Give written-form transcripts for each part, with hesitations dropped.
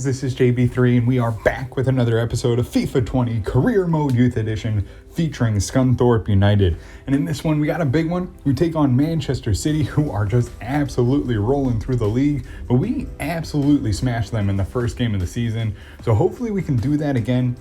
this is JB3 and we are back with another episode of FIFA 20 Career Mode Youth Edition featuring Scunthorpe United. And in this one we got a big one. We take on Manchester City, who are just absolutely rolling through the league, but we absolutely smashed them in the first game of the season. So hopefully we can do that again.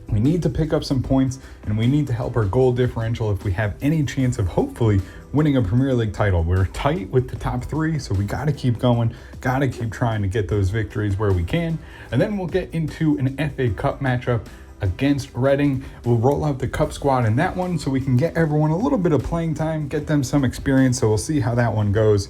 We need to pick up some points and we need to help our goal differential if we have any chance of hopefully winning a Premier League title. We're tight with the top three, so we got to keep going, got to keep trying to get those victories where we can. And then we'll get into an FA Cup matchup against Reading. We'll roll out the cup squad in that one so we can get everyone a little bit of playing time, get them some experience. So we'll see how that one goes.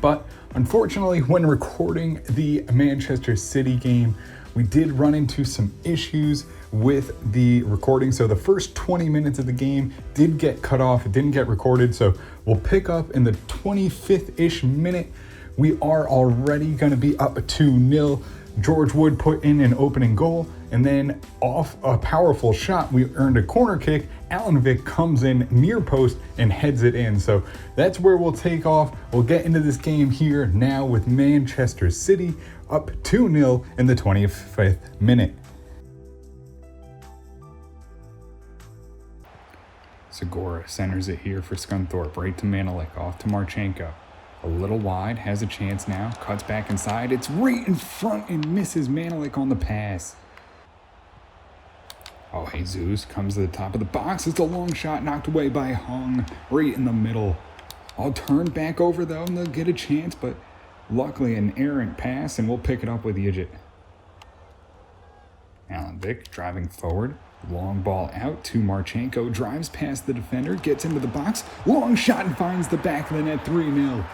But unfortunately, when recording the Manchester City game, we did run into some issues with the recording. So the first 20 minutes of the game did get cut off. It didn't get recorded. So we'll pick up in the 25th-ish minute. We are already going to be up 2-0. George Wood put in an opening goal, and then off a powerful shot, we earned a corner kick. Alan Vick comes in near post and heads it in. So that's where we'll take off. We'll get into this game here now with Manchester City up 2-0 in the 25th minute. Segura centers it here for Scunthorpe, right to Manolik, off to Marchenko. A little wide, has a chance now, cuts back inside, it's right in front and misses Manolik on the pass. Oh, Jesus comes to the top of the box, it's a long shot knocked away by Hung, right in the middle. I'll turn back over though and they'll get a chance, but luckily an errant pass and we'll pick it up with Yidget. Alan Vick driving forward. Long ball out to Marchenko, drives past the defender, gets into the box, long shot and finds the back of the net, 3-0.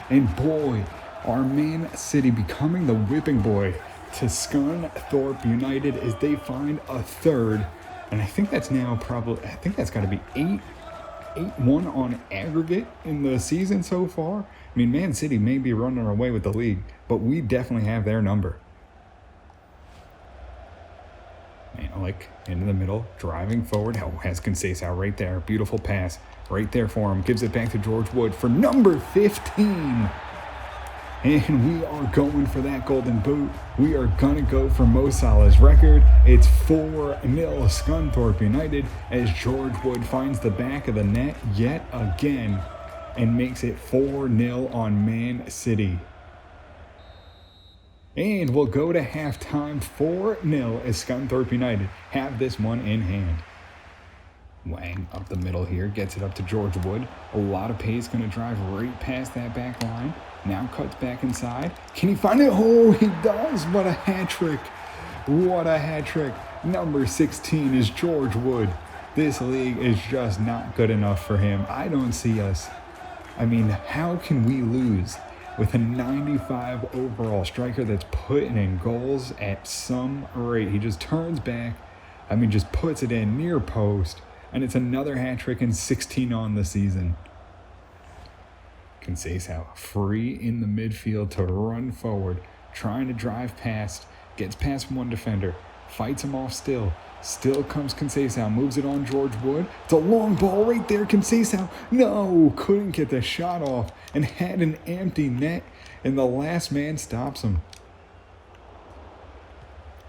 And boy, our Man City becoming the whipping boy to Scunthorpe United as they find a third. And I think that's now probably, I think that's got to be 8-1 on aggregate in the season so far. I mean, Man City may be running away with the league, but we definitely have their number. Manolik into the middle, driving forward. Oh, has Conceição right there. Beautiful pass right there for him. Gives it back to George Wood for number 15. And we are going for that golden boot. We are going to go for Mo Salah's record. It's 4-0 Scunthorpe United as George Wood finds the back of the net yet again and makes it 4-0 on Man City. And we'll go to halftime 4-0 as Scunthorpe United have this one in hand. Wang up the middle here, gets it up to George Wood. A lot of pace, going to drive right past that back line. Now cuts back inside. Can he find it? Oh, he does. What a hat trick. What a hat trick. Number 16 is George Wood. This league is just not good enough for him. I don't see us. I mean, how can we lose with a 95 overall striker that's putting in goals at some rate? He just turns back, just puts it in near post, and it's another hat trick and 16 on the season. Conceição free in the midfield to run forward, trying to drive past, gets past one defender, fights him off still comes Conceição, moves it on George Wood. It's a long ball right there, Conceição. No, couldn't get the shot off and had an empty net, and the last man stops him.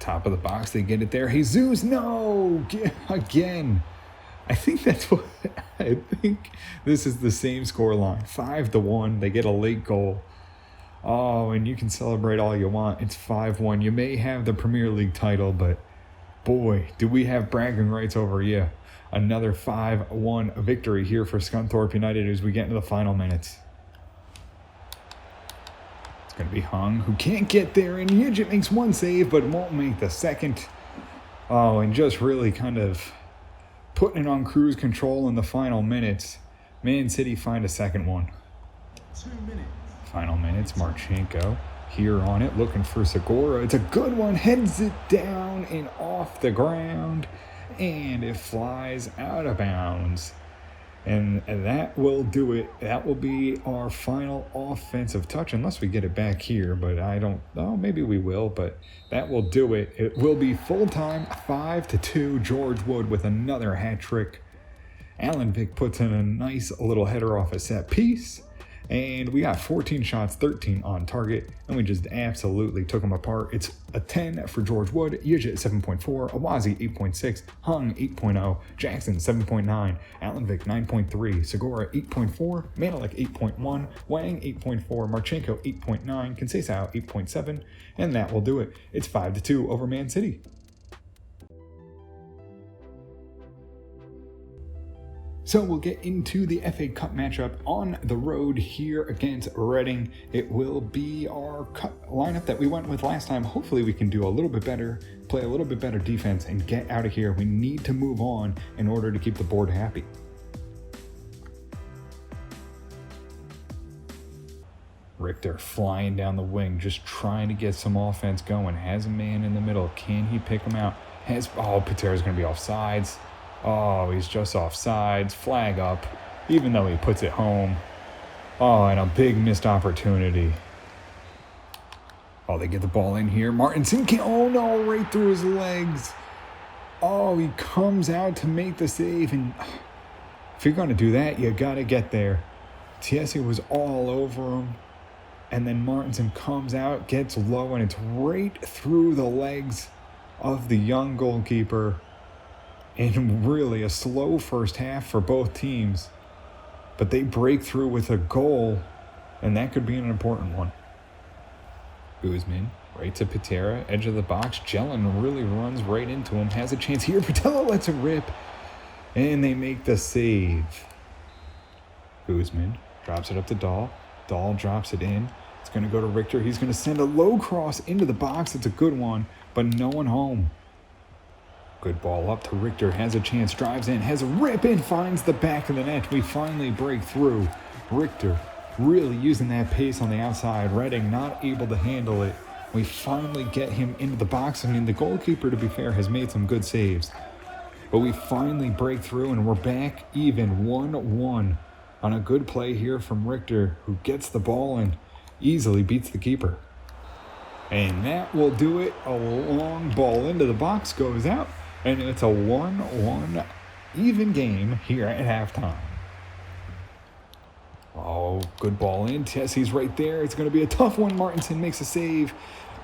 Top of the box, they get it there. Jesus, no, again. I think this is the same score line, 5-1. They get a late goal. Oh, and you can celebrate all you want. It's 5-1. You may have the Premier League title, but boy, do we have bragging rights over you. Another 5-1 victory here for Scunthorpe United as we get into the final minutes. It's going to be Hung, who can't get there, and Yidget makes one save, but won't make the second. Oh, and just really kind of putting it on cruise control in the final minutes. Man City find a second one. 2 minutes. Final minutes, Marchenko here on it, looking for Segura. It's a good one, heads it down and off the ground, and it flies out of bounds. And that will do it. That will be our final offensive touch, unless we get it back here, but I don't know, maybe we will, but that will do it. It will be full-time, 5-2, George Wood with another hat trick. Alan Vick puts in a nice little header off a set piece, And we got 14 shots, 13 on target, and we just absolutely took them apart. It's a 10 for George Wood, Yijit 7.4, Awazi 8.6, Hung 8.0, Jackson 7.9, Alanvik 9.3, Segura 8.4, Manalik 8.1, Wang 8.4, Marchenko 8.9, Conceição 8.7, and that will do it. It's 5-2 over Man City. So we'll get into the FA Cup matchup on the road here against Reading. It will be our lineup that we went with last time. Hopefully we can do a little bit better, play a little bit better defense, and get out of here. We need to move on in order to keep the board happy. Richter flying down the wing, just trying to get some offense going. Has a man in the middle. Can he pick him out? Patera's going to be offsides. Oh, he's just offsides. Flag up, even though he puts it home. Oh, and a big missed opportunity. Oh, they get the ball in here. Martinson oh no, right through his legs. Oh, he comes out to make the save. And if you're going to do that, you got to get there. Tiesi was all over him. And then Martinson comes out, gets low, and it's right through the legs of the young goalkeeper. And really a slow first half for both teams. But they break through with a goal, and that could be an important one. Guzman, right to Patera, edge of the box. Jelen really runs right into him, has a chance here. Patella lets it rip, and they make the save. Guzman drops it up to Dahl. Dahl drops it in. It's going to go to Richter. He's going to send a low cross into the box. It's a good one, but no one home. Good ball up to Richter, has a chance, drives in, has a rip in, finds the back of the net. We finally break through. Richter really using that pace on the outside. Reading not able to handle it. We finally get him into the box. I mean, the goalkeeper, to be fair, has made some good saves. But we finally break through, and we're back even 1-1 on a good play here from Richter, who gets the ball and easily beats the keeper. And that will do it. A long ball into the box goes out. And it's a 1-1 even game here at halftime. Oh, good ball in. Tessie's right there. It's going to be a tough one. Martinson makes a save.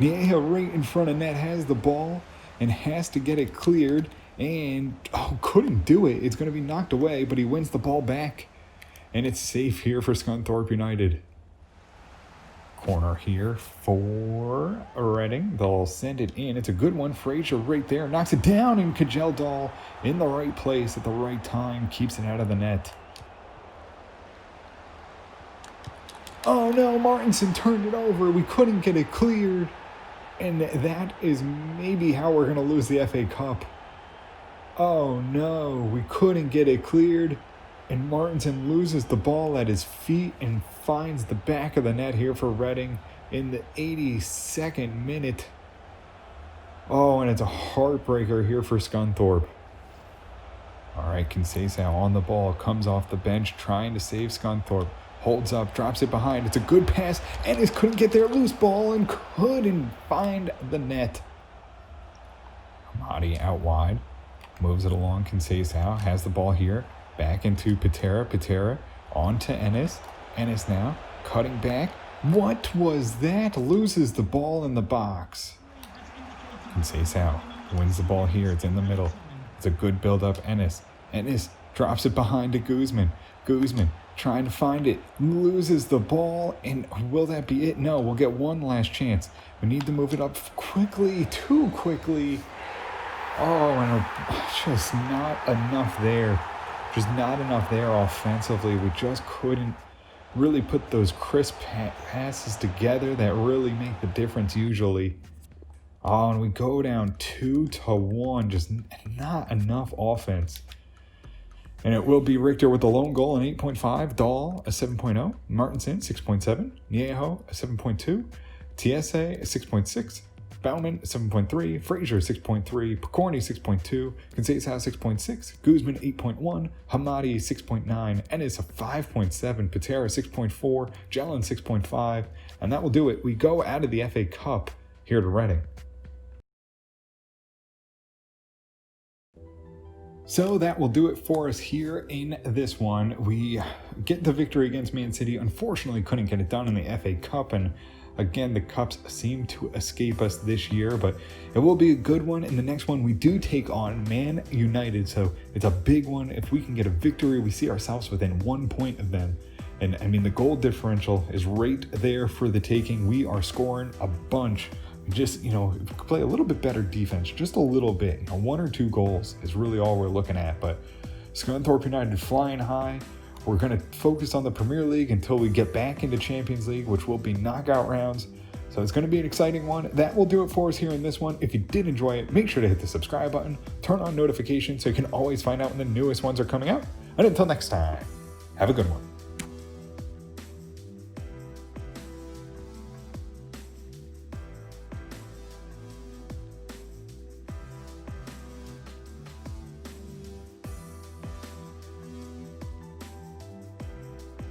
Nieja right in front of net has the ball and has to get it cleared. And, couldn't do it. It's going to be knocked away, but he wins the ball back. And it's safe here for Scunthorpe United. Corner here for Reading. They'll send it in. It's a good one. Frazier right there. Knocks it down, and Kjell Dahl in the right place at the right time. Keeps it out of the net. Oh no, Martinson turned it over. We couldn't get it cleared. And that is maybe how we're going to lose the FA Cup. Oh no, we couldn't get it cleared. And Martinson loses the ball at his feet and finds the back of the net here for Reading in the 82nd minute. Oh, and it's a heartbreaker here for Scunthorpe. All right, Conceição on the ball, comes off the bench, trying to save Scunthorpe. Holds up, drops it behind. It's a good pass. Ennis couldn't get their loose ball and couldn't find the net. Amadi out wide. Moves it along. Conceição has the ball here. Back into Patera. Patera on to Ennis. Ennis now cutting back. What was that? Loses the ball in the box. Conceição wins the ball here. It's in the middle. It's a good build-up. Ennis drops it behind to Guzman. Guzman trying to find it. Loses the ball. And will that be it? No, we'll get one last chance. We need to move it up quickly. Too quickly. Oh, and just not enough there. Just not enough there offensively. We just couldn't really put those crisp passes together that really make the difference usually. Oh, and we go down 2-1. Just not enough offense. And it will be Richter with the lone goal, an 8.5. Dahl, a 7.0. Martinson, 6.7. Niejo, a 7.2. TSA, a 6.6. Bauman, 7.3, Frazier, 6.3, Picorni, 6.2, Conceição, 6.6, Guzman, 8.1, Hamadi, 6.9, Ennis, a 5.7, Patera, 6.4, Jelen, 6.5, and that will do it. We go out of the FA Cup here to Reading. So that will do it for us here in this one. We get the victory against Man City. Unfortunately, couldn't get it done in the FA Cup, and again, the cups seem to escape us this year, but it will be a good one. In the next one, we do take on Man United, so it's a big one. If we can get a victory, we see ourselves within 1 point of them. And I mean, the goal differential is right there for the taking. We are scoring a bunch. Just, if we could play a little bit better defense, just a little bit, 1 or 2 goals is really all we're looking at. But Scunthorpe United flying high. We're going to focus on the Premier League until we get back into Champions League, which will be knockout rounds. So it's going to be an exciting one. That will do it for us here in this one. If you did enjoy it, make sure to hit the subscribe button, turn on notifications so you can always find out when the newest ones are coming out. And until next time, have a good one.